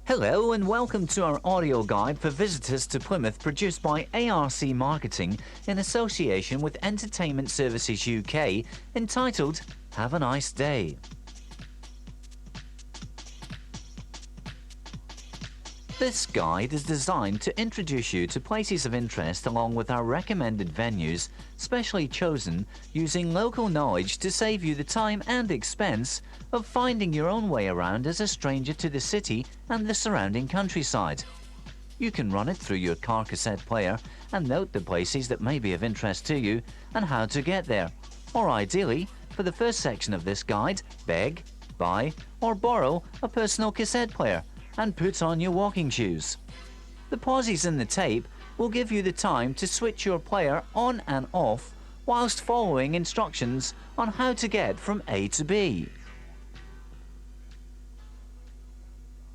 Hello and welcome to our audio guide for visitors to Plymouth, produced by ARC Marketing in association with Entertainment Services UK, entitled Have a Nice Day. This guide is designed to introduce you to places of interest along with our recommended venues, specially chosen using local knowledge to save you the time and expense of finding your own way around as a stranger to the city and the surrounding countryside. You can run it through your car cassette player and note the places that may be of interest to you and how to get there. Or ideally, for the first section of this guide, beg, buy or borrow a personal cassette player and put on your walking shoes. The pauses in the tape will give you the time to switch your player on and off whilst following instructions on how to get from A to B.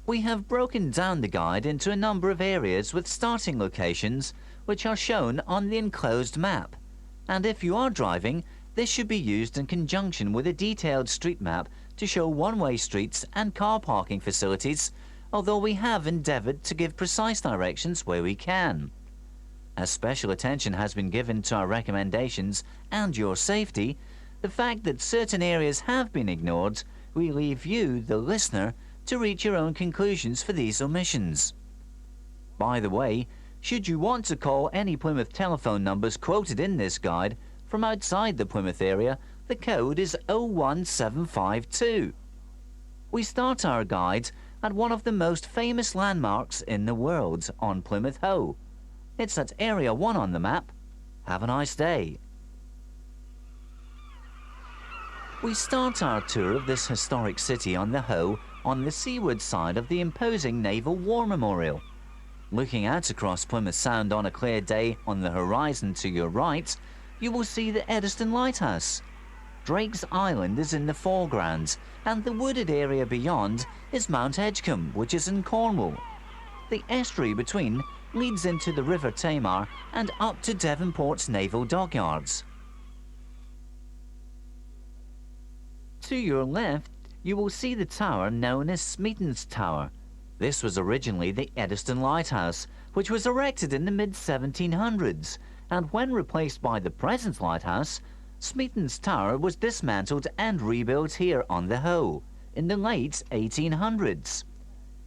We have broken down the guide into a number of areas with starting locations which are shown on the enclosed map, and if you are driving, this should be used in conjunction with a detailed street map to show one-way streets and car parking facilities, although we have endeavoured to give precise directions where we can. As special attention has been given to our recommendations and your safety, the fact that certain areas have been ignored, we leave you, the listener, to reach your own conclusions for these omissions. By the way, should you want to call any Plymouth telephone numbers quoted in this guide from outside the Plymouth area, the code is 01752. We start our guide at one of the most famous landmarks in the world on Plymouth Hoe. It's at Area 1 on the map. Have a nice day. We start our tour of this historic city on the Hoe on the seaward side of the imposing Naval War Memorial. Looking out across Plymouth Sound on a clear day on the horizon to your right, you will see the Eddystone Lighthouse. Drake's Island is in the foreground, and the wooded area beyond is Mount Edgecombe, which is in Cornwall. The estuary between leads into the River Tamar and up to Devonport's naval dockyards. To your left, you will see the tower known as Smeaton's Tower. This was originally the Eddystone Lighthouse, which was erected in the mid-1700s, and when replaced by the present lighthouse, Smeaton's Tower was dismantled and rebuilt here on the Hoe in the late 1800s.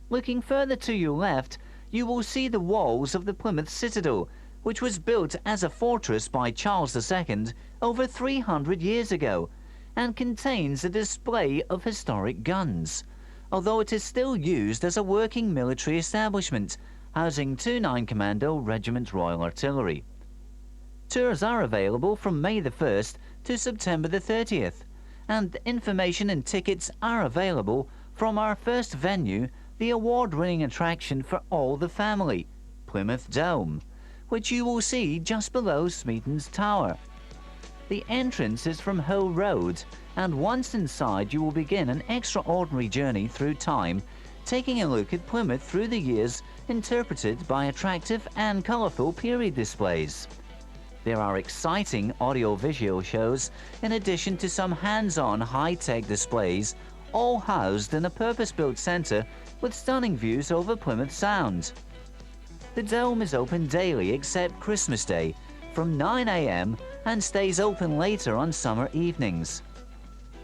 Looking further to your left, you will see the walls of the Plymouth Citadel, which was built as a fortress by Charles II over 300 years ago, and contains a display of historic guns, although it is still used as a working military establishment, housing 2 9 Commando Regiment Royal Artillery. Tours are available from May the 1st to September the 30th, and information and tickets are available from our first venue, the award-winning attraction for all the family, Plymouth Dome, which you will see just below Smeaton's Tower. The entrance is from Hoe Road, and once inside you will begin an extraordinary journey through time, taking a look at Plymouth through the years, interpreted by attractive and colourful period displays. There are exciting audio-visual shows in addition to some hands-on high-tech displays, all housed in a purpose-built centre with stunning views over Plymouth Sound. The Dome is open daily except Christmas Day from 9 AM and stays open later on summer evenings.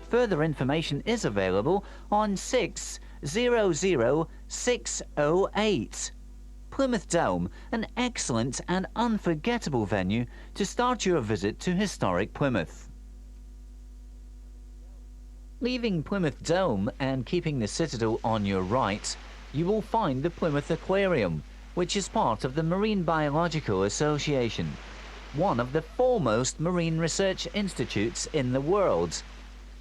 Further information is available on 600608. Plymouth Dome, an excellent and unforgettable venue to start your visit to historic Plymouth. Leaving Plymouth Dome and keeping the Citadel on your right, you will find the Plymouth Aquarium, which is part of the Marine Biological Association, one of the foremost marine research institutes in the world.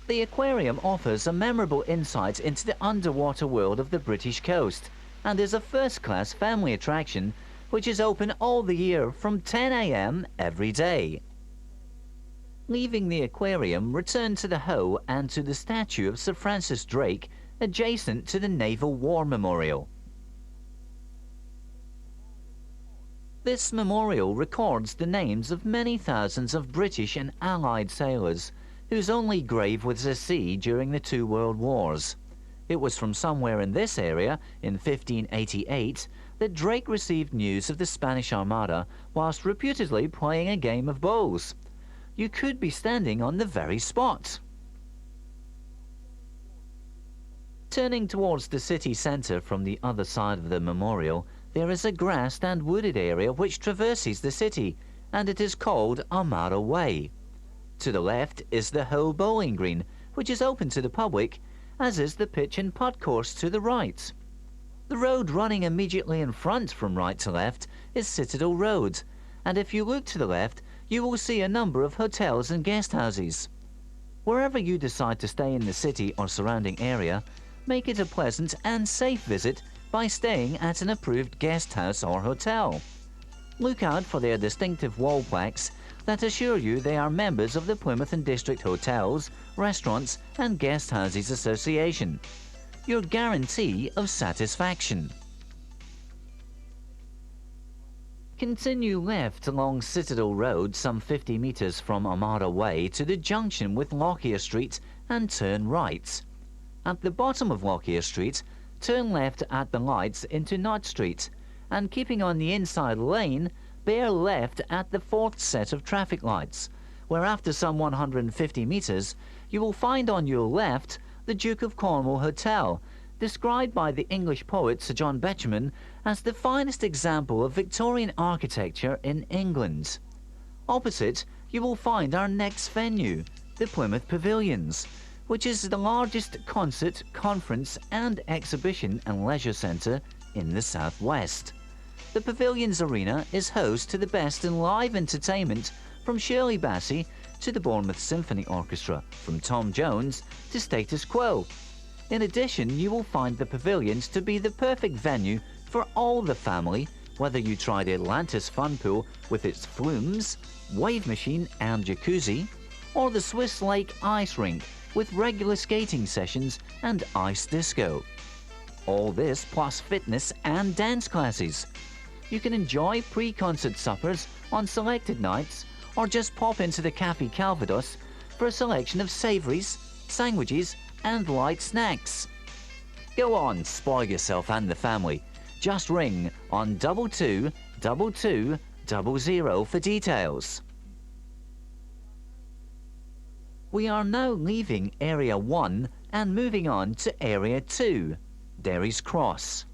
The aquarium offers a memorable insight into the underwater world of the British coast, and is a first-class family attraction which is open all the year from 10 AM every day. Leaving the aquarium, return to the Hoe and to the statue of Sir Francis Drake adjacent to the Naval War Memorial. This memorial records the names of many thousands of British and Allied sailors whose only grave was the sea during the 2 World Wars. It was from somewhere in this area, in 1588, that Drake received news of the Spanish Armada whilst reputedly playing a game of bowls. You could be standing on the very spot. Turning towards the city centre from the other side of the memorial, there is a grassed and wooded area which traverses the city, and it is called Armada Way. To the left is the Hoe Bowling Green, which is open to the public, as is the pitch and putt course to the right. The road running immediately in front from right to left is Citadel Road, and if you look to the left, you will see a number of hotels and guest houses. Wherever you decide to stay in the city or surrounding area, make it a pleasant and safe visit by staying at an approved guest house or hotel. Look out for their distinctive wall plaques that assure you they are members of the Plymouth and District Hotels, Restaurants and Guest Houses Association. Your guarantee of satisfaction. Continue left along Citadel Road some 50 metres from Armada Way to the junction with Lockyer Street and turn right. At the bottom of Lockyer Street, turn left at the lights into Knott Street, and keeping on the inside lane, bear left at the fourth set of traffic lights, where after some 150 metres, you will find on your left the Duke of Cornwall Hotel, described by the English poet Sir John Betjeman as the finest example of Victorian architecture in England. Opposite, you will find our next venue, the Plymouth Pavilions, which is the largest concert, conference and exhibition and leisure centre in the southwest. The Pavilions Arena is host to the best in live entertainment from Shirley Bassey to the Bournemouth Symphony Orchestra, from Tom Jones to Status Quo. In addition, you will find the Pavilions to be the perfect venue for all the family, whether you try the Atlantis Fun Pool with its flumes, wave machine and jacuzzi, or the Swiss Lake Ice Rink with regular skating sessions and ice disco. All this plus fitness and dance classes. You can enjoy pre-concert suppers on selected nights or just pop into the Café Calvados for a selection of savouries, sandwiches and light snacks. Go on, spoil yourself and the family. Just ring on 222200 for details. We are now leaving Area 1 and moving on to Area 2, Derry's Cross.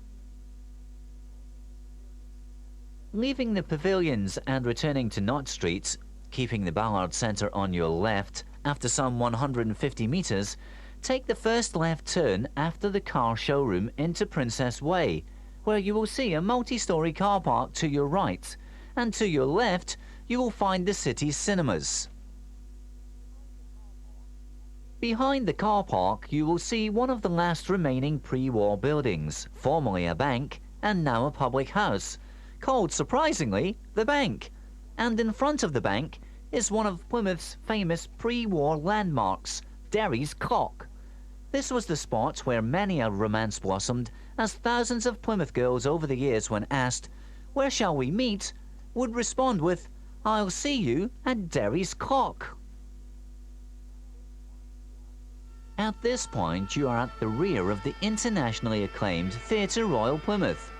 Leaving the Pavilions and returning to Knott Street, keeping the Ballard Centre on your left, after some 150 metres, take the first left turn after the car showroom into Princess Way, where you will see a multi-storey car park to your right, and to your left you will find the city's cinemas. Behind the car park you will see one of the last remaining pre-war buildings, formerly a bank and now a public house, called surprisingly the Bank, and in front of the bank is one of Plymouth's famous pre-war landmarks, Derry's Clock. This was the spot where many a romance blossomed, as thousands of Plymouth girls over the years, when asked, "Where shall we meet?" would respond with, "I'll see you at Derry's Clock." At this point you are at the rear of the internationally acclaimed Theatre Royal Plymouth.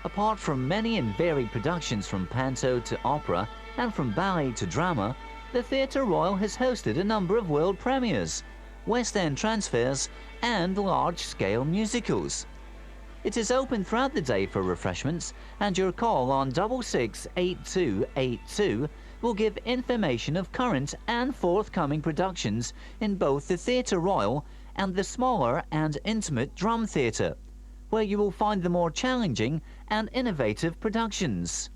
Apart from many and varied productions from panto to opera and from ballet to drama, the Theatre Royal has hosted a number of world premieres, West End transfers and large-scale musicals. It is open throughout the day for refreshments, and your call on 668282 will give information of current and forthcoming productions in both the Theatre Royal and the smaller and intimate Drum Theatre, where you will find the more challenging and innovative productions.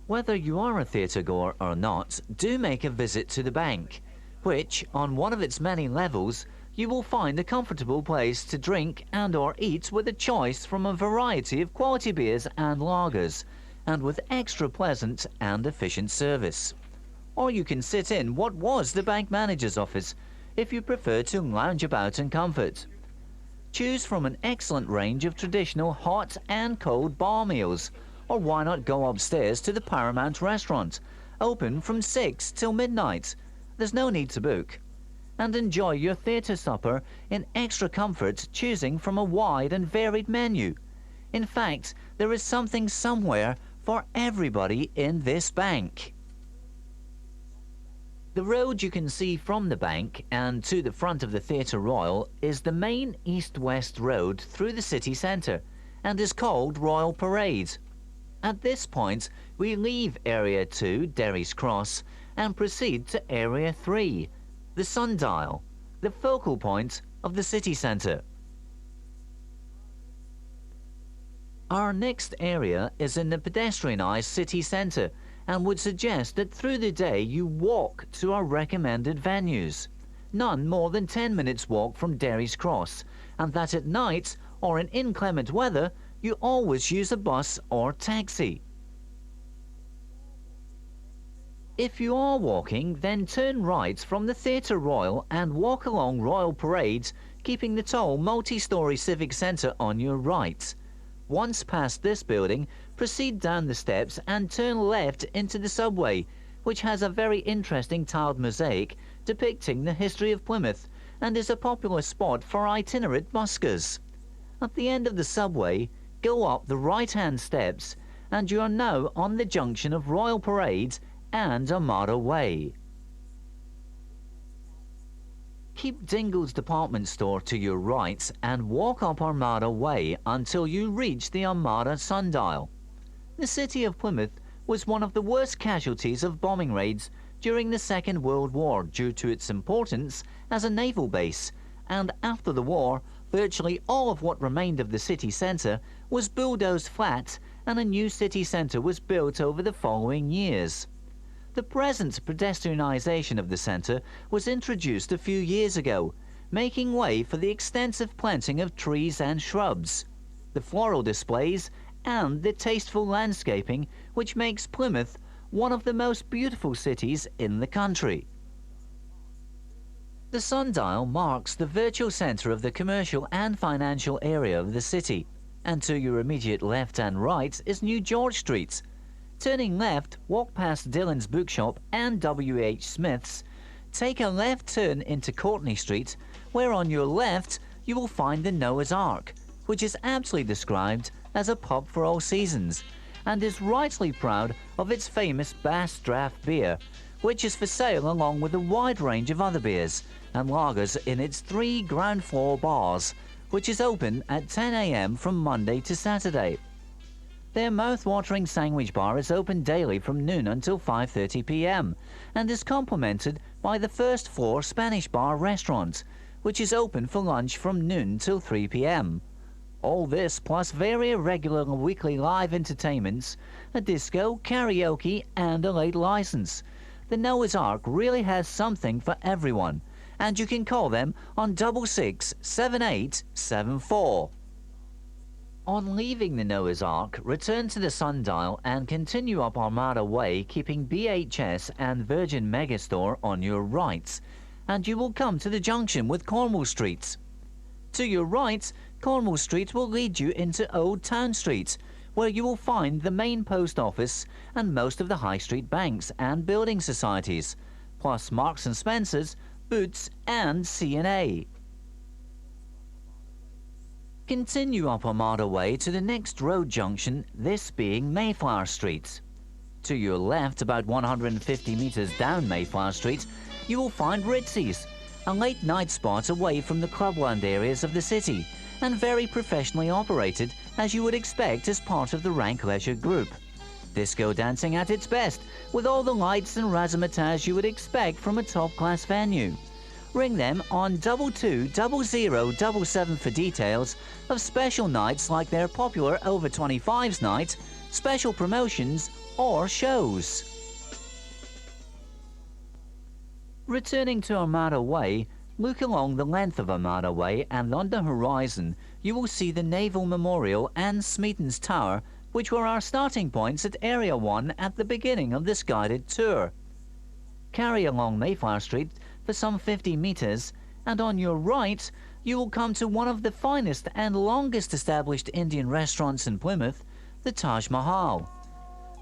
Whether you are a theatre-goer or not, do make a visit to the Bank, which, on one of its many levels, you will find a comfortable place to drink and or eat with a choice from a variety of quality beers and lagers, and with extra pleasant and efficient service. Or you can sit in what was the bank manager's office, if you prefer to lounge about in comfort. Choose from an excellent range of traditional hot and cold bar meals, or why not go upstairs to the Paramount restaurant, open from 6 till midnight. There's no need to book. and enjoy your theatre supper in extra comfort, choosing from a wide and varied menu. In fact, there is something somewhere for everybody in this bank. The road you can see from the bank and to the front of the Theatre Royal is the main east-west road through the city centre and is called Royal Parade. At this point, we leave Area 2, Derry's Cross, and proceed to Area 3, the Sundial, the focal point of the city centre. Our next area is in the pedestrianised city centre and would suggest that through the day you walk to our recommended venues, none more than 10 minutes walk from Derry's Cross, and that at night or in inclement weather you always use a bus or taxi. If you are walking, then turn right from the Theatre Royal and walk along Royal Parade, keeping the tall multi-storey civic centre on your right. Once past this building, proceed down the steps and turn left into the subway, which has a very interesting tiled mosaic depicting the history of Plymouth and is a popular spot for itinerant buskers. At the end of the subway, go up the right-hand steps and you are now on the junction of Royal Parade and Armada Way. Keep Dingle's department store to your right and walk up Armada Way until you reach the Armada Sundial. The city of Plymouth was one of the worst casualties of bombing raids during the Second World War due to its importance as a naval base, and after the war, virtually all of what remained of the city centre was bulldozed flat and a new city centre was built over the following years. The present pedestrianisation of the centre was introduced a few years ago, making way for the extensive planting of trees and shrubs, the floral displays and the tasteful landscaping which makes Plymouth one of the most beautiful cities in the country. The Sundial marks the virtual centre of the commercial and financial area of the city, and to your immediate left and right is New George Street. Turning left, walk past Dillon's Bookshop and W.H. Smith's, take a left turn into Courtney Street, where on your left you will find the Noah's Ark, which is aptly described as a pub for all seasons, and is rightly proud of its famous Bass Draft beer, which is for sale along with a wide range of other beers and lagers in its 3 ground floor bars, which is open at 10 a.m. from Monday to Saturday. Their mouth-watering sandwich bar is open daily from noon until 5:30 p.m. and is complemented by the first floor Spanish bar restaurant, which is open for lunch from noon till 3 p.m. All this plus very irregular weekly live entertainments, a disco, karaoke and a late license. The Noah's Ark really has something for everyone, and you can call them on 667874. On leaving the Noah's Ark, return to the Sundial and continue up Armada Way, keeping BHS and Virgin Megastore on your right, and you will come to the junction with Cornwall Street. To your right, Cornwall Street will lead you into Old Town Street, where you will find the main post office and most of the high street banks and building societies, plus Marks and Spencer's, Boots and C&A. Continue up Armada Way to the next road junction, this being Mayflower Street. To your left, about 150 metres down Mayflower Street, you will find RITZY'S, a late night spot away from the clubland areas of the city, and very professionally operated as you would expect as part of the Rank Leisure group. Disco dancing at its best, with all the lights and razzmatazz you would expect from a top-class venue. Ring them on 220077 for details of special nights like their popular Over 25s night, special promotions or shows. Returning to Armada Way, look along the length of Armada Way and on the horizon you will see the Naval Memorial and Smeaton's Tower, which were our starting points at Area 1 at the beginning of this guided tour. Carry along Mayflower Street for some 50 metres, and on your right you will come to one of the finest and longest established Indian restaurants in Plymouth, the Taj Mahal.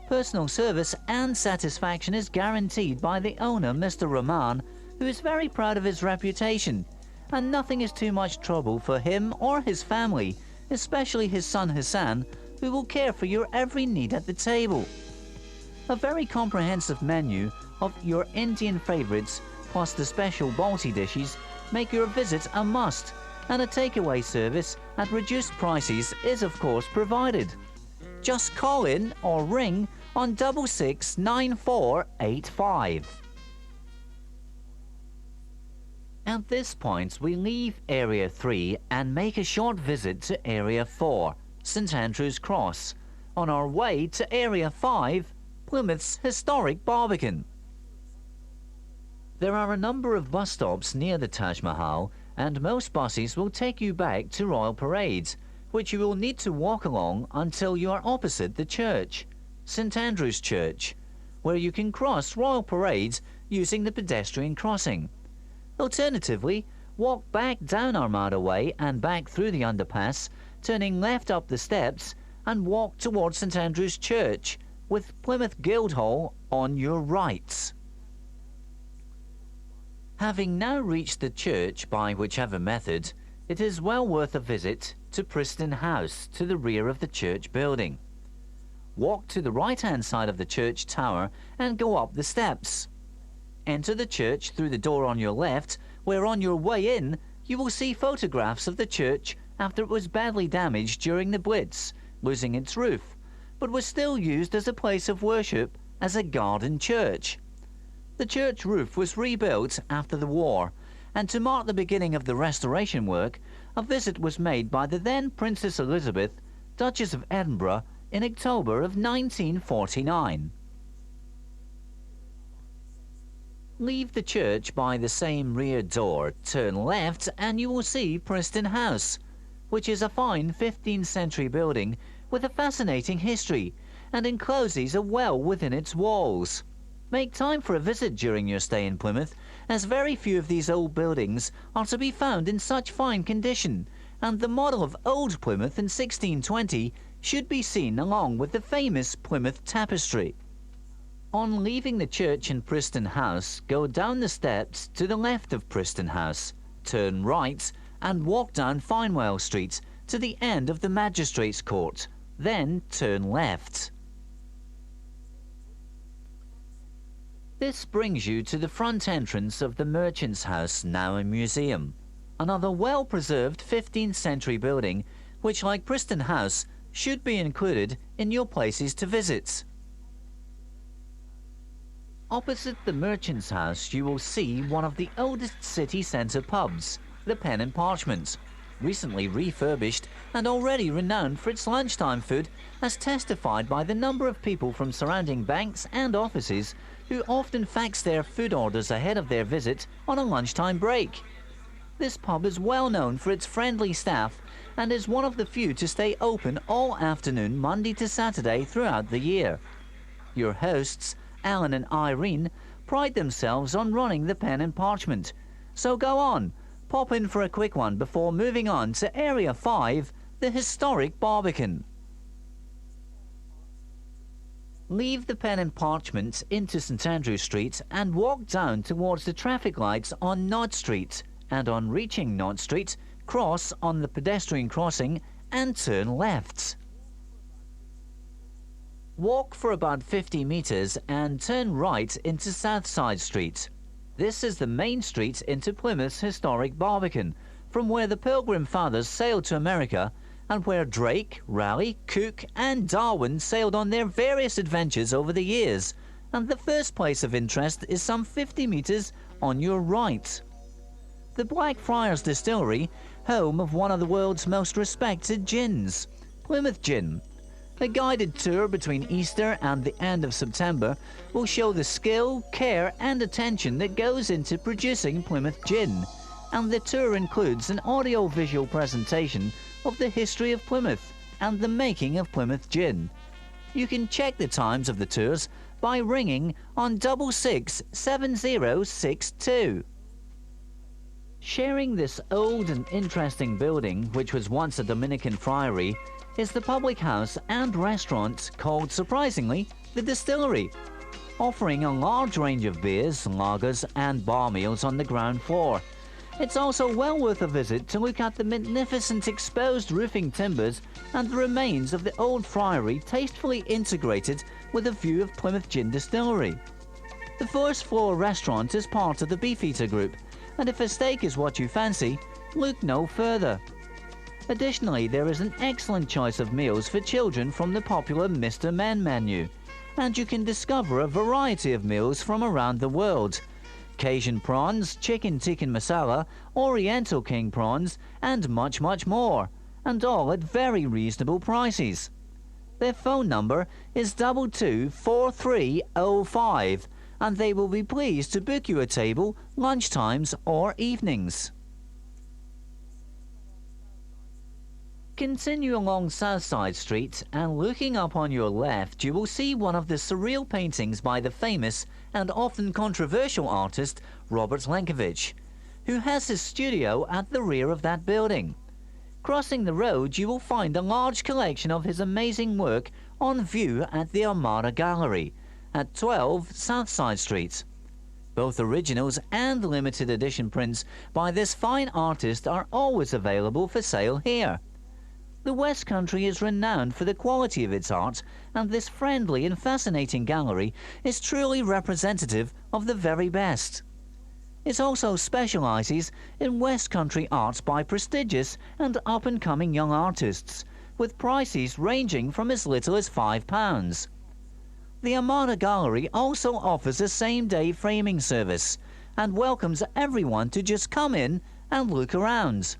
Personal service and satisfaction is guaranteed by the owner, Mr. Rahman, who is very proud of his reputation, and nothing is too much trouble for him or his family, especially his son Hassan, who will care for your every need at the table. A very comprehensive menu of your Indian favourites, plus the special Balti dishes, make your visit a must, and a takeaway service at reduced prices is of course provided. Just call in or ring on 669485. At this point, we leave Area 3 and make a short visit to Area 4, St Andrew's Cross, on our way to Area 5, Plymouth's historic Barbican. There are a number of bus stops near the Taj Mahal, and most buses will take you back to Royal Parade, which you will need to walk along until you are opposite the church, St Andrew's Church, where you can cross Royal Parade using the pedestrian crossing. Alternatively, walk back down Armada Way and back through the underpass, turning left up the steps, and walk towards St Andrew's Church, with Plymouth Guildhall on your right. Having now reached the church by whichever method, it is well worth a visit to Pristin House to the rear of the church building. Walk to the right-hand side of the church tower and go up the steps. Enter the church through the door on your left, where on your way in you will see photographs of the church after it was badly damaged during the Blitz, losing its roof, but was still used as a place of worship as a garden church. The church roof was rebuilt after the war, and to mark the beginning of the restoration work, a visit was made by the then Princess Elizabeth, Duchess of Edinburgh, in October of 1949. Leave the church by the same rear door, turn left, and you will see Pristin House, which is a fine 15th century building with a fascinating history, and encloses a well within its walls. Make time for a visit during your stay in Plymouth, as very few of these old buildings are to be found in such fine condition, and the model of Old Plymouth in 1620 should be seen along with the famous Plymouth Tapestry. On leaving the church in Pristin House, go down the steps to the left of Pristin House, turn right, and walk down Finewell Street to the end of the Magistrates' Court, then turn left. This brings you to the front entrance of the Merchant's House, now a museum, another well-preserved 15th century building which, like Pristin House, should be included in your places to visit. Opposite the Merchant's House you will see one of the oldest city centre pubs, the Pen and Parchment, recently refurbished and already renowned for its lunchtime food, as testified by the number of people from surrounding banks and offices who often fax their food orders ahead of their visit on a lunchtime break. This pub is well known for its friendly staff and is one of the few to stay open all afternoon Monday to Saturday throughout the year. Your hosts, Alan and Irene, pride themselves on running the Pen and Parchment, so go on, pop in for a quick one before moving on to Area 5, the historic Barbican. Leave the Pen and Parchment into St Andrew Street and walk down towards the traffic lights on Nod Street, and on reaching Nod Street, cross on the pedestrian crossing and turn left. Walk for about 50 metres and turn right into Southside Street. This is the main street into Plymouth's historic Barbican, from where the Pilgrim Fathers sailed to America and where Drake, Raleigh, Cook and Darwin sailed on their various adventures over the years, and the first place of interest is some 50 metres on your right. The Friars Distillery, home of one of the world's most respected gins, Plymouth Gin. A guided tour between Easter and the end of September will show the skill, care and attention that goes into producing Plymouth Gin, and the tour includes an audio-visual presentation of the history of Plymouth and the making of Plymouth Gin. You can check the times of the tours by ringing on 667062. Sharing this old and interesting building, which was once a Dominican friary, is the public house and restaurant called, surprisingly, the Distillery. offering a large range of beers, lagers and bar meals on the ground floor. It's also well worth a visit to look at the magnificent exposed roofing timbers and the remains of the old friary tastefully integrated with a view of Plymouth Gin Distillery. The first floor restaurant is part of the Beefeater Group, and if a steak is what you fancy, look no further. Additionally, there is an excellent choice of meals for children from the popular Mr. Men menu, and you can discover a variety of meals from around the world. Cajun prawns, chicken tikka masala, oriental king prawns, and much more, and all at very reasonable prices. Their phone number is 224305, and they will be pleased to book you a table lunchtimes or evenings. Continue along Southside Street, and looking up on your left you will see one of the surreal paintings by the famous and often controversial artist Robert Lenkiewicz, who has his studio at the rear of that building. Crossing the road you will find a large collection of his amazing work on view at the Armada Gallery at 12 Southside Street. Both originals and limited edition prints by this fine artist are always available for sale here. The West Country is renowned for the quality of its art, and this friendly and fascinating gallery is truly representative of the very best. It also specialises in West Country art by prestigious and up-and-coming young artists, with prices ranging from as little as £5. The Armada Gallery also offers a same-day framing service, and welcomes everyone to just come in and look around.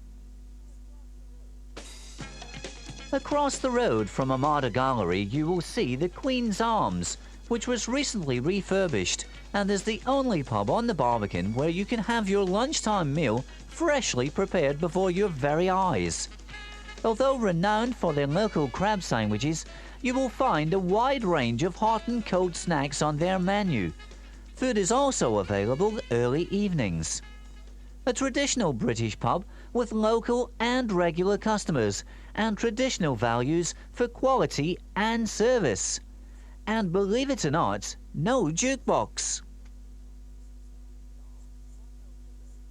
Across the road from Armada Gallery you will see the Queen's Arms, which was recently refurbished and is the only pub on the Barbican where you can have your lunchtime meal freshly prepared before your very eyes. Although renowned for their local crab sandwiches, you will find a wide range of hot and cold snacks on their menu. Food is also available early evenings. A traditional British pub with local and regular customers, and traditional values for quality and service. And believe it or not, no jukebox.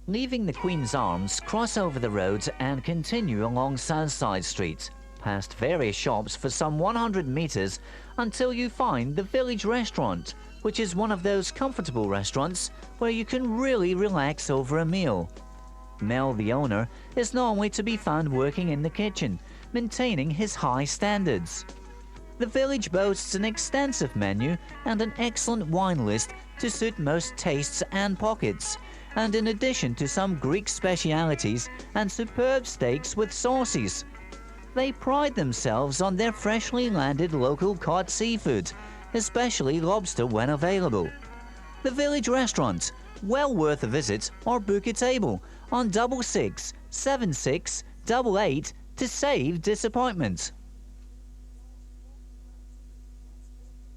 Leaving the Queen's Arms, cross over the road and continue along Southside Street, past various shops for some 100 metres until you find the Village Restaurant, which is one of those comfortable restaurants where you can really relax over a meal. Mel, the owner, is normally to be found working in the kitchen, maintaining his high standards. The Village boasts an extensive menu and an excellent wine list to suit most tastes and pockets, and in addition to some Greek specialities and superb steaks with sauces. They pride themselves on their freshly landed local cod seafood, especially lobster when available. The Village Restaurant, well worth a visit or book a table on 66 76 88 to save disappointment.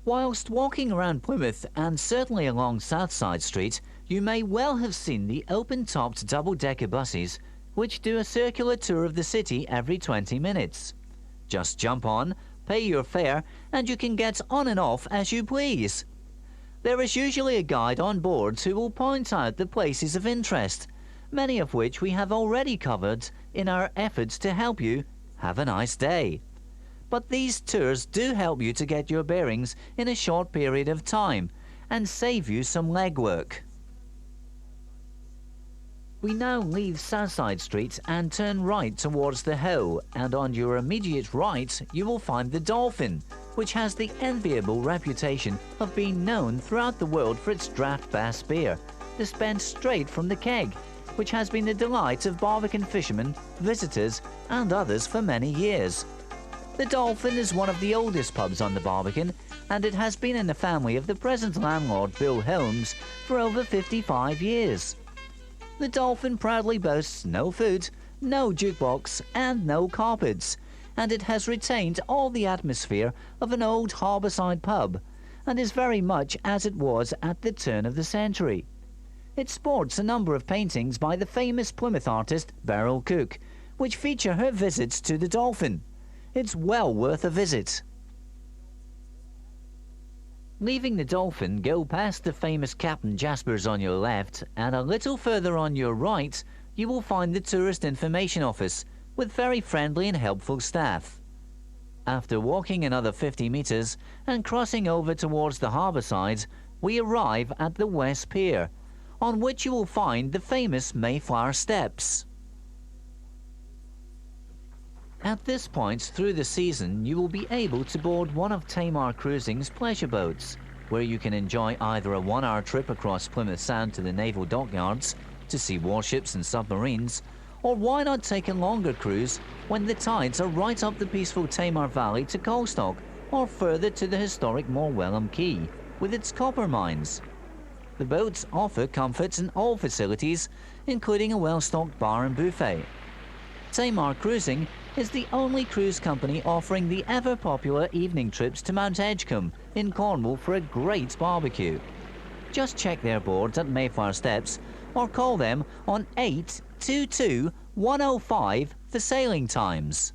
Whilst walking around Plymouth and certainly along Southside Street, you may well have seen the open-topped double-decker buses which do a circular tour of the city every 20 minutes. Just jump on, pay your fare, and you can get on and off as you please. There is usually a guide on board who will point out the places of interest, many of which we have already covered in our efforts to help you have a nice day. But these tours do help you to get your bearings in a short period of time and save you some legwork. We now leave Southside Street and turn right towards the Hoe, and on your immediate right you will find the Dolphin, which has the enviable reputation of being known throughout the world for its draft bass beer, dispensed straight from the keg, which has been the delight of Barbican fishermen, visitors and others for many years. The Dolphin is one of the oldest pubs on the Barbican, and it has been in the family of the present landlord Bill Holmes for over 55 years. The Dolphin proudly boasts no food, no jukebox and no carpets, and it has retained all the atmosphere of an old harbourside pub, and is very much as it was at the turn of the century. It sports a number of paintings by the famous Plymouth artist Beryl Cook, which feature her visits to the Dolphin. It's well worth a visit. Leaving the Dolphin, go past the famous Captain Jasper's on your left, and a little further on your right, you will find the Tourist Information Office, with very friendly and helpful staff. After walking another 50 metres and crossing over towards the harbour side, we arrive at the West Pier, on which you will find the famous Mayflower Steps. At this point through the season, you will be able to board one of TAMAR Cruising's pleasure boats, where you can enjoy either a 1-hour trip across Plymouth Sound to the naval dockyards to see warships and submarines, or why not take a longer cruise when the tides are right up the peaceful Tamar Valley to Colstock, or further to the historic Morwellum Quay with its copper mines. The boats offer comforts and all facilities, including a well-stocked bar and buffet. TAMAR Cruising is the only cruise company offering the ever-popular evening trips to Mount Edgecombe in Cornwall for a great barbecue. Just check their boards at Mayflower Steps or call them on 822 105 for sailing times.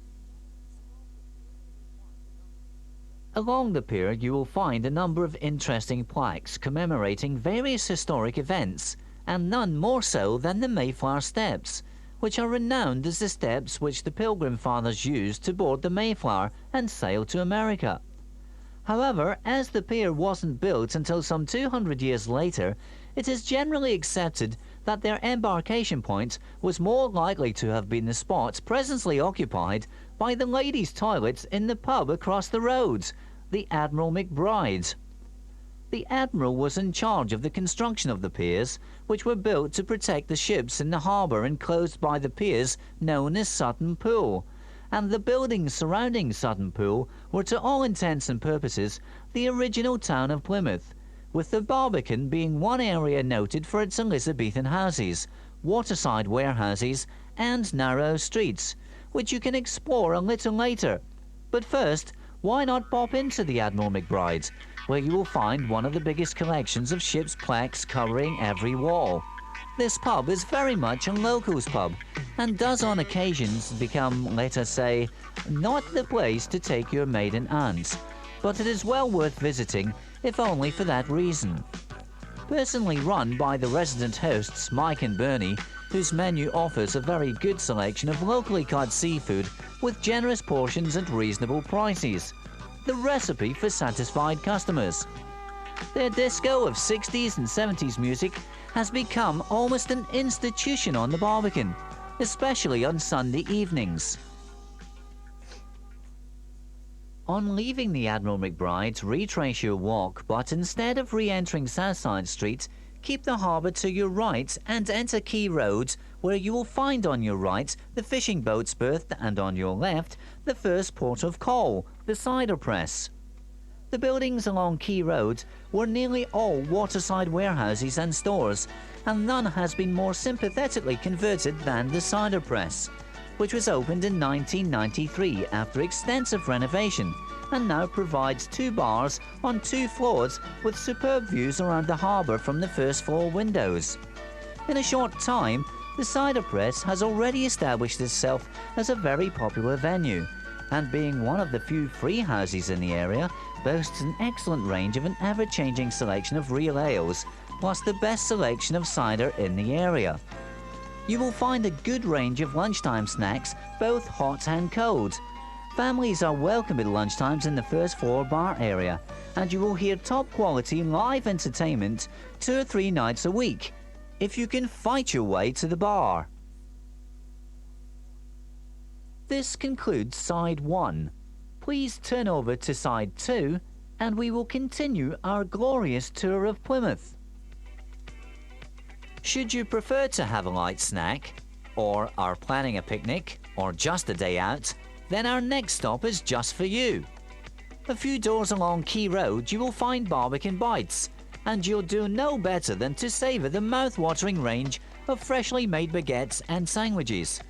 Along the pier you will find a number of interesting plaques commemorating various historic events, and none more so than the Mayflower Steps, which are renowned as the steps which the Pilgrim Fathers used to board the Mayflower and sail to America. However, as the pier wasn't built until some 200 years later, it is generally accepted that their embarkation point was more likely to have been the spot presently occupied by the ladies' toilets in the pub across the road, the Admiral Mcbrides. The Admiral was in charge of the construction of the piers, which were built to protect the ships in the harbour enclosed by the piers known as Sutton Pool, and the buildings surrounding Sutton Pool were to all intents and purposes the original town of Plymouth, with the Barbican being one area noted for its Elizabethan houses, waterside warehouses and narrow streets, which you can explore a little later. But first, why not pop into the Admiral Mcbrides, where you will find one of the biggest collections of ship's plaques covering every wall. This pub is very much a locals pub, and does on occasions become, let us say, not the place to take your maiden aunt, but it is well worth visiting, if only for that reason. Personally run by the resident hosts Mike and Bernie, whose menu offers a very good selection of locally caught seafood with generous portions at reasonable prices. The recipe for satisfied customers. Their disco of 60s and 70s music has become almost an institution on the Barbican, especially on Sunday evenings. On leaving the Admiral Mcbrides, retrace your walk, but instead of re-entering Southside Street, keep the harbour to your right and enter Quay Road, where you will find on your right the fishing boats berthed and on your left the first port of call, the cider press. The buildings along Quay Road were nearly all waterside warehouses and stores, and none has been more sympathetically converted than the cider press, which was opened in 1993 after extensive renovation, and now provides 2 bars on 2 floors with superb views around the harbour from the first floor windows. In a short time, the cider press has already established itself as a very popular venue, and being one of the few free houses in the area, boasts an excellent range of an ever-changing selection of real ales, plus the best selection of cider in the area. You will find a good range of lunchtime snacks, both hot and cold. Families are welcome at lunchtimes in the first floor bar area, and you will hear top-quality live entertainment 2 or 3 nights a week, if you can fight your way to the bar. This concludes Side 1. Please turn over to Side 2, and we will continue our glorious tour of Plymouth. Should you prefer to have a light snack, or are planning a picnic, or just a day out, then our next stop is just for you. A few doors along Quay Road you will find Barbican Bites, and you'll do no better than to savour the mouth-watering range of freshly made baguettes and sandwiches,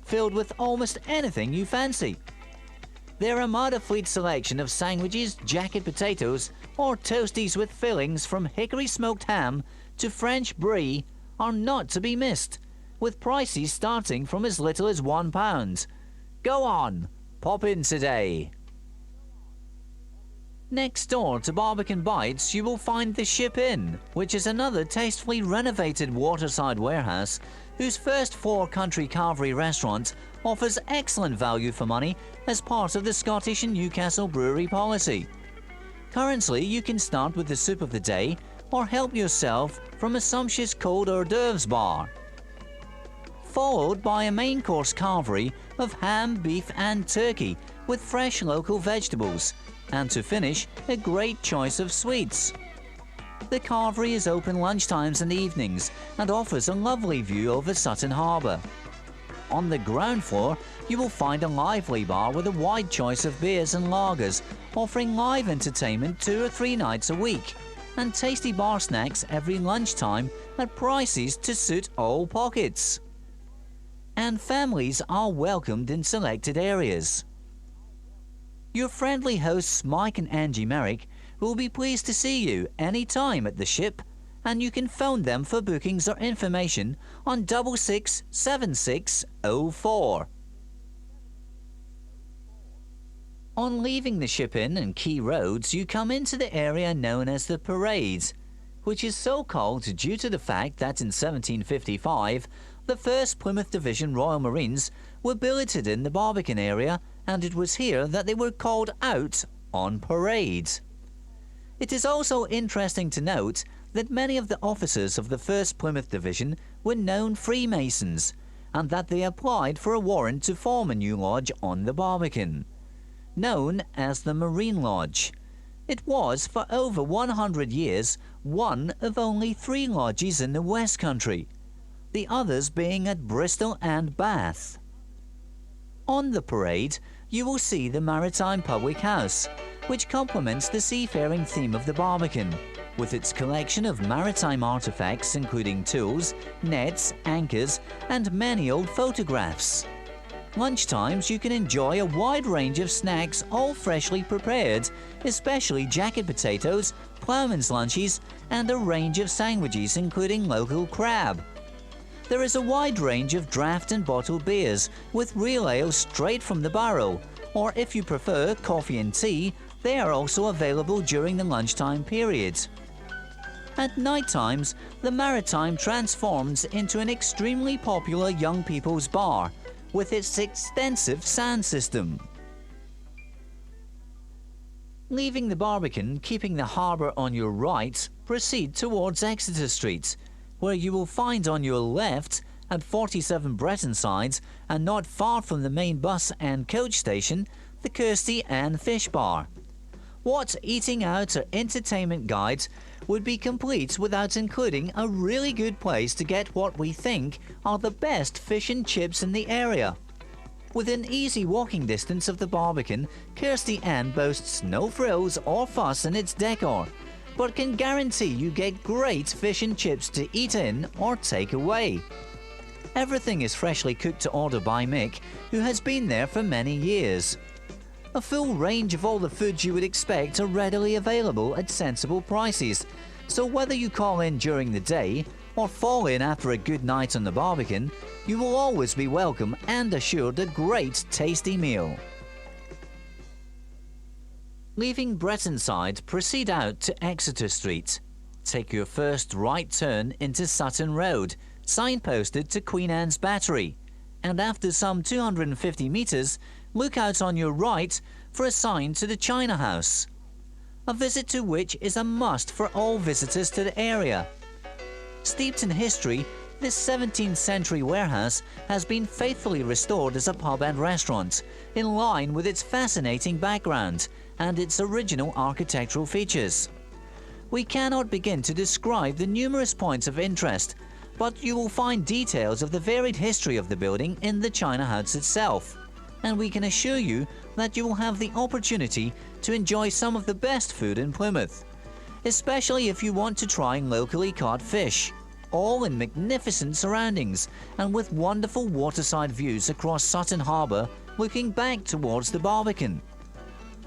filled with almost anything you fancy. Their Armada Fleet selection of sandwiches, jacket potatoes, or toasties with fillings from hickory smoked ham to French brie are not to be missed, with prices starting from as little as £1. Go on, pop in today. Next door to Barbican Bites, you will find the Ship Inn, which is another tastefully renovated waterside warehouse whose first floor country carvery restaurant offers excellent value for money as part of the Scottish and Newcastle brewery policy. Currently, you can start with the soup of the day or help yourself from a sumptuous cold hors d'oeuvres bar, followed by a main course carvery of ham, beef and turkey with fresh local vegetables, and to finish, a great choice of sweets. The carvery is open lunchtimes and evenings and offers a lovely view over Sutton Harbour. On the ground floor, you will find a lively bar with a wide choice of beers and lagers, offering live entertainment 2 or 3 nights a week, and tasty bar snacks every lunchtime at prices to suit all pockets. And families are welcomed in selected areas. Your friendly hosts Mike and Angie Merrick will be pleased to see you any time at the Ship, and you can phone them for bookings or information on 667604. On leaving the Ship Inn and Key Roads, you come into the area known as the Parades, which is so called due to the fact that in 1755, the 1st Plymouth Division Royal Marines were billeted in the Barbican area, and it was here that they were called out on parade. It is also interesting to note that many of the officers of the 1st Plymouth Division were known Freemasons, and that they applied for a warrant to form a new lodge on the Barbican, known as the Marine Lodge. It was, for over 100 years, one of only 3 lodges in the West Country, the others being at Bristol and Bath. On the parade, you will see the Maritime Public House, which complements the seafaring theme of the Barbican, with its collection of maritime artifacts including tools, nets, anchors, and many old photographs. Lunchtimes you can enjoy a wide range of snacks, all freshly prepared, especially jacket potatoes, ploughman's lunches, and a range of sandwiches including local crab. There is a wide range of draft and bottled beers, with real ale straight from the barrel, or if you prefer coffee and tea, they are also available during the lunchtime period. At night times, the Maritime transforms into an extremely popular young people's bar, with its extensive sound system. Leaving the Barbican, keeping the harbour on your right, proceed towards Exeter Street, where you will find on your left, at 47 Bretonsides, and not far from the main bus and coach station, the Kirsty and Fish Bar. What eating out or entertainment guides would be complete without including a really good place to get what we think are the best fish and chips in the area. Within easy walking distance of the Barbican, Kirsty Inn boasts no frills or fuss in its decor, but can guarantee you get great fish and chips to eat in or take away. Everything is freshly cooked to order by Mick, who has been there for many years. A full range of all the foods you would expect are readily available at sensible prices, so whether you call in during the day or fall in after a good night on the Barbican, you will always be welcome and assured a great tasty meal. Leaving Bretonside, proceed out to Exeter Street. Take your first right turn into Sutton Road, signposted to Queen Anne's Battery, and after some 250 metres, look out on your right for a sign to the China House, a visit to which is a must for all visitors to the area. Steeped in history, this 17th century warehouse has been faithfully restored as a pub and restaurant, in line with its fascinating background and its original architectural features. We cannot begin to describe the numerous points of interest, but you will find details of the varied history of the building in the China House itself, and we can assure you that you will have the opportunity to enjoy some of the best food in Plymouth, especially if you want to try locally caught fish, all in magnificent surroundings and with wonderful waterside views across Sutton Harbour looking back towards the Barbican.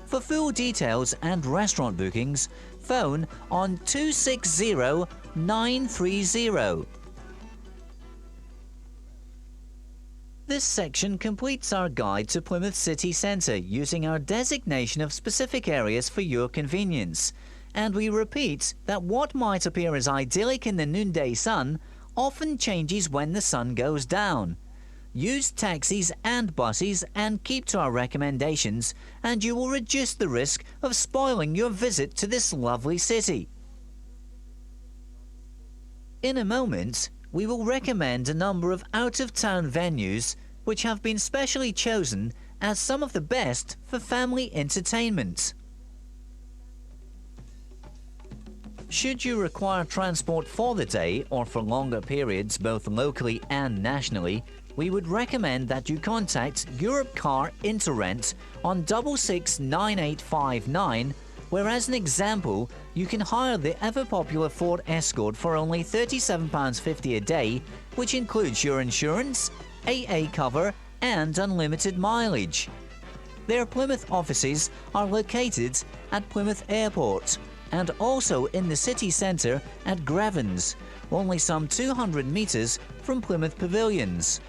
For full details and restaurant bookings, phone on 260 930. This section completes our guide to Plymouth City Centre using our designation of specific areas for your convenience. And we repeat that what might appear as idyllic in the noonday sun often changes when the sun goes down. Use taxis and buses and keep to our recommendations, and you will reduce the risk of spoiling your visit to this lovely city. In a moment, we will recommend a number of out-of-town venues which have been specially chosen as some of the best for family entertainment. Should you require transport for the day or for longer periods both locally and nationally, we would recommend that you contact EUROPCAR Interrent on 669859, where as an example, you can hire the ever-popular Ford Escort for only £37.50 a day, which includes your insurance, AA cover and unlimited mileage. Their Plymouth offices are located at Plymouth Airport and also in the city centre at Grevens, only some 200 metres from Plymouth Pavilions.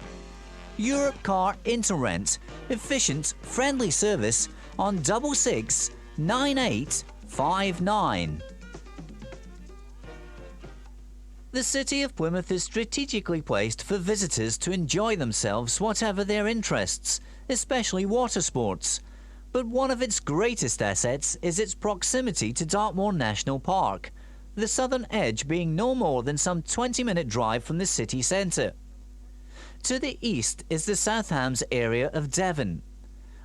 EUROPCAR Interrent, efficient, friendly service on 669859. The city of Plymouth is strategically placed for visitors to enjoy themselves whatever their interests, especially water sports. But one of its greatest assets is its proximity to Dartmoor National Park, the southern edge being no more than some 20-minute drive from the city centre. To the east is the South Hams area of Devon.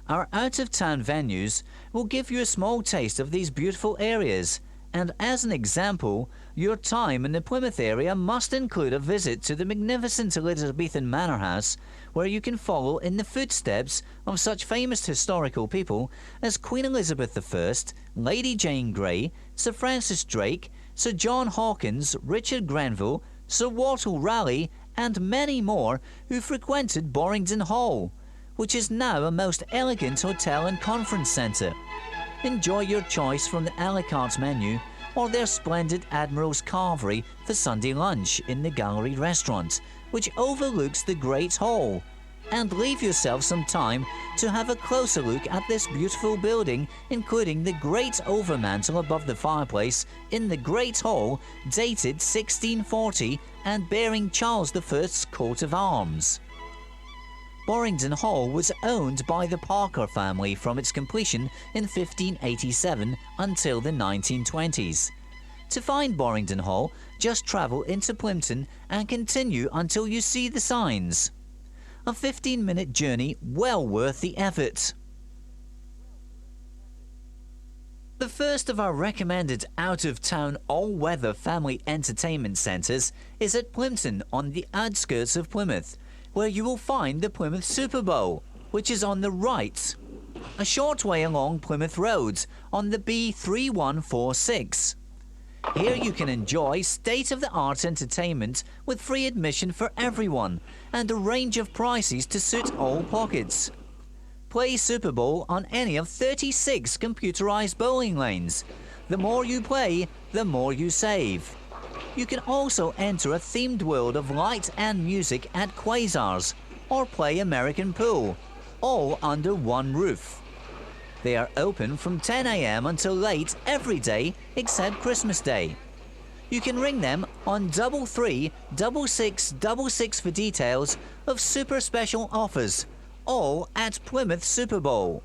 Our out-of-town venues will give you a small taste of these beautiful areas, and as an example, your time in the Plymouth area must include a visit to the magnificent Elizabethan Manor House, where you can follow in the footsteps of such famous historical people as Queen Elizabeth I, Lady Jane Grey, Sir Francis Drake, Sir John Hawkins, Richard Grenville, Sir Walter Raleigh, and many more who frequented Boringdon Hall, which is now a most elegant hotel and conference centre. Enjoy your choice from the a la carte menu or their splendid Admiral's Carvery for Sunday lunch in the Gallery restaurant, which overlooks the Great Hall. And leave yourself some time to have a closer look at this beautiful building, including the great overmantel above the fireplace in the Great Hall, dated 1640 and bearing Charles I's coat of arms. Boringdon Hall was owned by the Parker family from its completion in 1587 until the 1920s. To find Boringdon Hall, just travel into Plympton and continue until you see the signs. A 15-minute journey well worth the effort. The first of our recommended out-of-town all-weather family entertainment centres is at Plympton on the outskirts of Plymouth, where you will find the Plymouth SUPERBOWL, which is on the right, a short way along Plymouth Road on the B3146. Here you can enjoy state-of-the-art entertainment with free admission for everyone and a range of prices to suit all pockets. Play SUPERBOWL on any of 36 computerized bowling lanes. The more you play, the more you save. You can also enter a themed world of light and music at Quasars or play American pool, all under one roof. They are open from 10 a.m. until late every day except Christmas Day. You can ring them on 336666 for details of super special offers, all at Plymouth SUPERBOWL.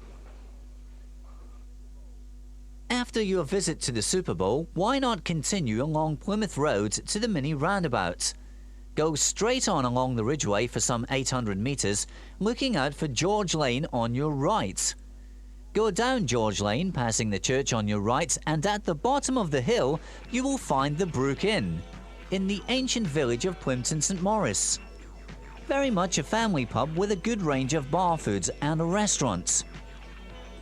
After your visit to the SUPERBOWL, why not continue along Plymouth Road to the mini roundabout? Go straight on along the Ridgeway for some 800 metres, looking out for George Lane on your right. Go down George Lane, passing the church on your right, and at the bottom of the hill you will find the Brook Inn, in the ancient village of Plympton St Maurice. Very much a family pub with a good range of bar foods and a restaurant.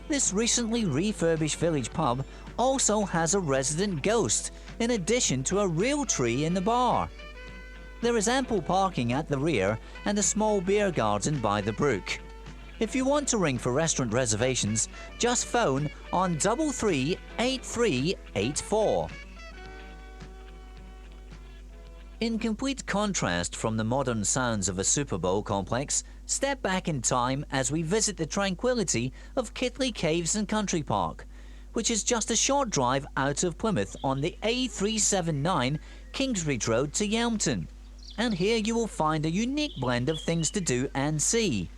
This recently refurbished village pub also has a resident ghost, in addition to a real tree in the bar. There is ample parking at the rear and a small beer garden by the brook. If you want to ring for restaurant reservations, just phone on 338384. In complete contrast from the modern sounds of a SUPERBOWL complex, Step back in time as we visit the tranquility of KITLEY Caves and Country Park, which is just a short drive out of Plymouth on the A379 Kingsbridge Road to Yelmton. And here you will find a unique blend of things to do and see.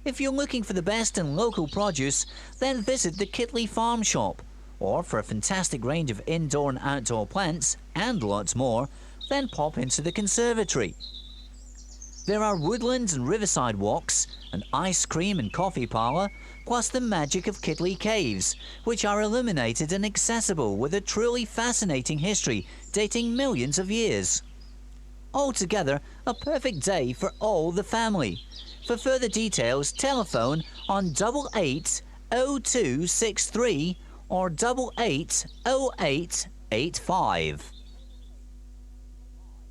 If you're looking for the best in local produce, then visit the KITLEY Farm Shop, or for a fantastic range of indoor and outdoor plants and lots more, then pop into the conservatory. There are woodlands and riverside walks, an ice cream and coffee parlour, plus the magic of KITLEY Caves, which are illuminated and accessible with a truly fascinating history dating millions of years. Altogether, a perfect day for all the family. For further details, telephone on 880263 or 880885.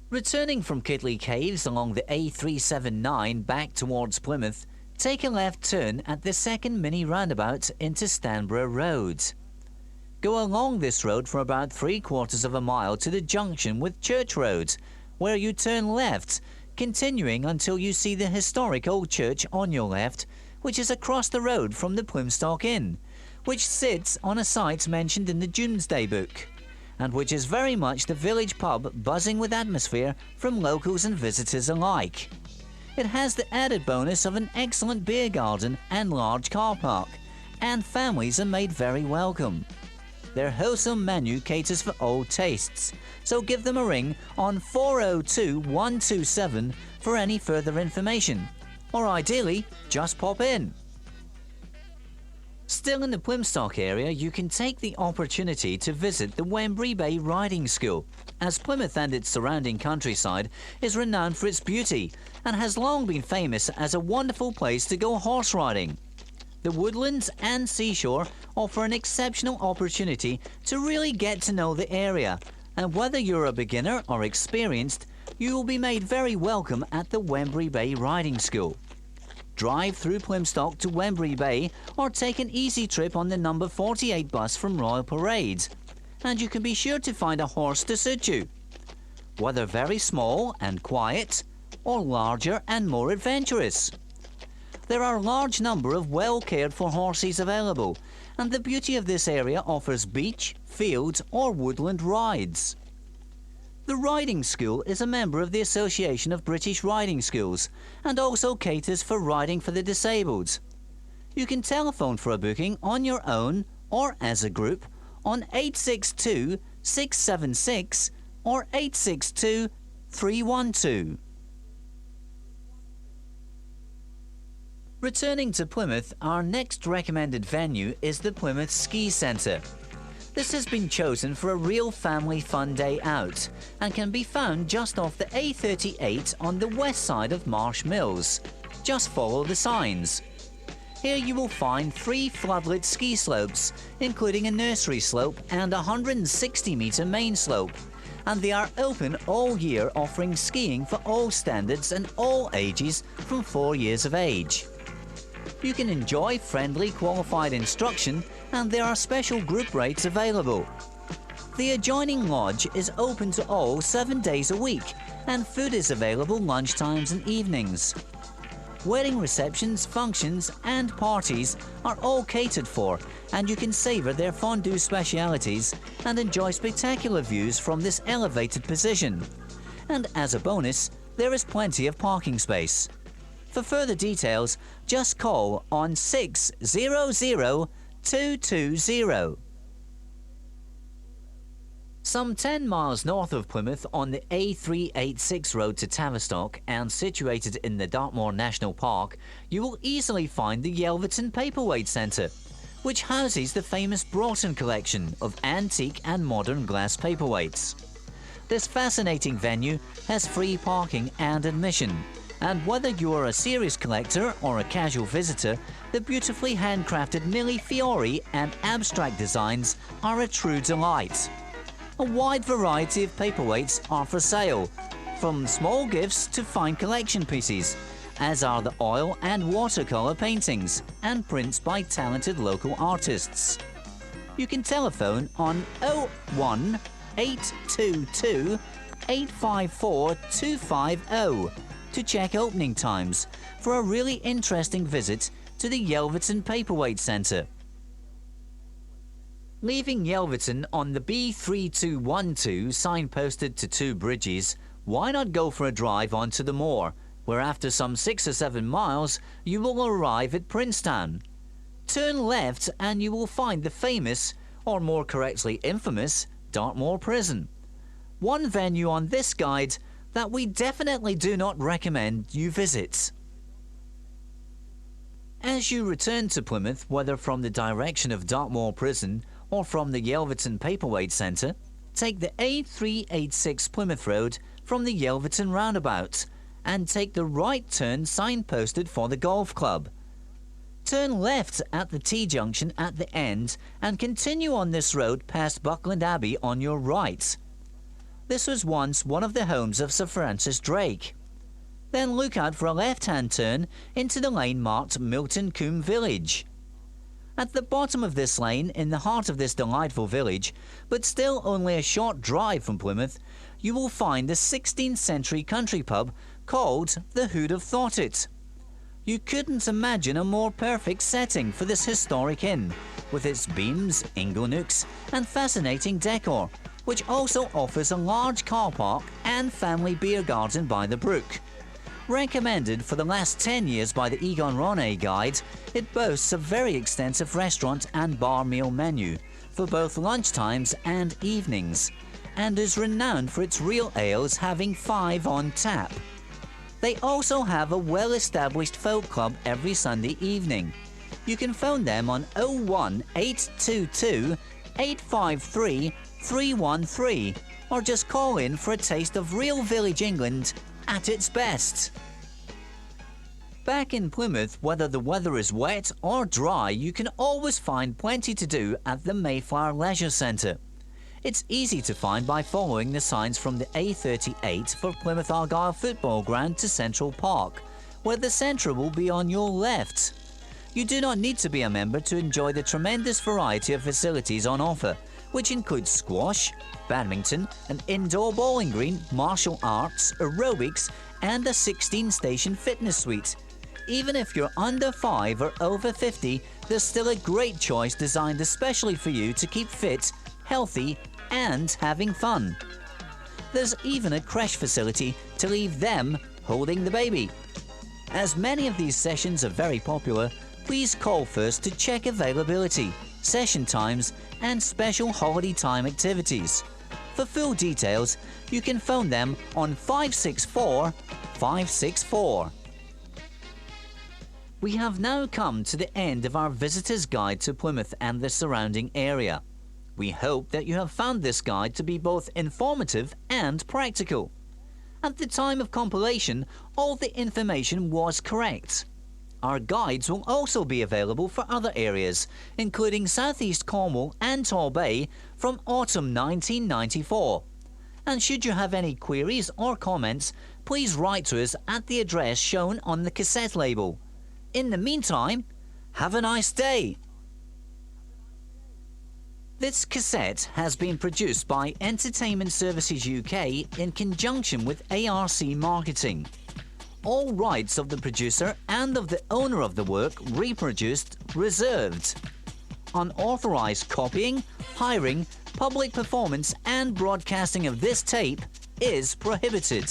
Returning from KITLEY Caves along the A379 back towards Plymouth, take a left turn at the second mini roundabout into Stanborough Road. Go along this road for about 3/4 of a mile to the junction with Church Road, where you turn left, continuing until you see the historic old church on your left, which is across the road from the Primstock Inn, which sits on a site mentioned in the Domesday Book, and which is very much the village pub buzzing with atmosphere from locals and visitors alike. It has the added bonus of an excellent beer garden and large car park, and families are made very welcome. Their wholesome menu caters for all tastes, so give them a ring on 402 127 for any further information, or ideally, just pop in. Still in the Plymstock area, you can take the opportunity to visit the Wembury Bay Riding School, as Plymouth and its surrounding countryside is renowned for its beauty and has long been famous as a wonderful place to go horse riding. The woodlands and seashore offer an exceptional opportunity to really get to know the area, and whether you're a beginner or experienced, you will be made very welcome at the Wembury Bay Riding School. Drive through Plymstock to Wembury Bay or take an easy trip on the number 48 bus from Royal Parade, and you can be sure to find a horse to suit you. Whether very small and quiet, or larger and more adventurous. There are a large number of well-cared-for horses available, and the beauty of this area offers beach, field or woodland rides. The riding school is a member of the Association of British Riding Schools and also caters for riding for the disabled. You can telephone for a booking on your own or as a group on 862 676 or 862 312. Returning to Plymouth, our next recommended venue is the Plymouth Ski Center. This has been chosen for a real family fun day out and can be found just off the A38 on the west side of Marsh Mills. Just follow the signs. Here you will find 3 floodlit ski slopes, including a nursery slope and a 160-metre main slope, and they are open all year, offering skiing for all standards and all ages from 4 years of age. You can enjoy friendly, qualified instruction, and there are special group rates available. The adjoining lodge is open to all 7 days a week, and food is available lunchtimes and evenings. Wedding receptions, functions, and parties are all catered for, and you can savour their fondue specialities and enjoy spectacular views from this elevated position. And as a bonus, there is plenty of parking space. For further details, just call on 600 220. Some 10 miles north of Plymouth on the A386 road to Tavistock and situated in the Dartmoor National Park, you will easily find the Yelverton Paperweight Centre, which houses the famous Broughton collection of antique and modern glass paperweights. This fascinating venue has free parking and admission, and whether you are a serious collector or a casual visitor, the beautifully handcrafted millefiori and abstract designs are a true delight. A wide variety of paperweights are for sale, from small gifts to fine collection pieces, as are the oil and watercolour paintings and prints by talented local artists. You can telephone on 01 822 854 250 to check opening times for a really interesting visit to the Yelverton Paperweight Centre. Leaving Yelverton on the B3212 signposted to 2 bridges, why not go for a drive onto the moor, where after some 6 or 7 miles you will arrive at Princetown. Turn left and you will find the famous, or more correctly infamous, Dartmoor Prison. One venue on this guide that we definitely do not recommend you visit. As you return to Plymouth, whether from the direction of Dartmoor Prison or from the Yelverton Paperweight Centre, take the A386 Plymouth Road from the Yelverton roundabout and take the right turn signposted for the golf club. Turn left at the T-junction at the end and continue on this road past Buckland Abbey on your right. This was once one of the homes of Sir Francis Drake. Then look out for a left-hand turn into the lane marked Milton Combe Village. At the bottom of this lane, in the heart of this delightful village, but still only a short drive from Plymouth, you will find the 16th century country pub called the Who'd Have Thought It. You couldn't imagine a more perfect setting for this historic inn, with its beams, inglenooks and fascinating decor, which also offers a large car park and family beer garden by the brook. Recommended for the last 10 years by the Egon Ronay Guide, it boasts a very extensive restaurant and bar meal menu for both lunchtimes and evenings, and is renowned for its real ales having 5 on tap. They also have a well-established folk club every Sunday evening. You can phone them on 01822 853 313 or just call in for a taste of real village England at its best. Back in Plymouth, whether the weather is wet or dry, you can always find plenty to do at the Mayflower Leisure Centre. It's easy to find by following the signs from the A38 for Plymouth Argyle Football Ground to Central Park, where the centre will be on your left. You do not need to be a member to enjoy the tremendous variety of facilities on offer, which includes squash, badminton, an indoor bowling green, martial arts, aerobics, and a 16-station fitness suite. Even if you're under 5 or over 50, there's still a great choice designed especially for you to keep fit, healthy, and having fun. There's even a creche facility to leave them holding the baby. As many of these sessions are very popular, please call first to check availability, session times, and special holiday time activities. For full details, you can phone them on 564 564. We have now come to the end of our visitor's guide to Plymouth and the surrounding area. We hope that you have found this guide to be both informative and practical. At the time of compilation, all the information was correct. Our guides will also be available for other areas, including South East Cornwall and Torbay from autumn 1994. And should you have any queries or comments, please write to us at the address shown on the cassette label. In the meantime, have a nice day. This cassette has been produced by Entertainment Services UK in conjunction with ARC Marketing. All rights of the producer and of the owner of the work reproduced reserved. Unauthorized copying, hiring, public performance and broadcasting of this tape is prohibited.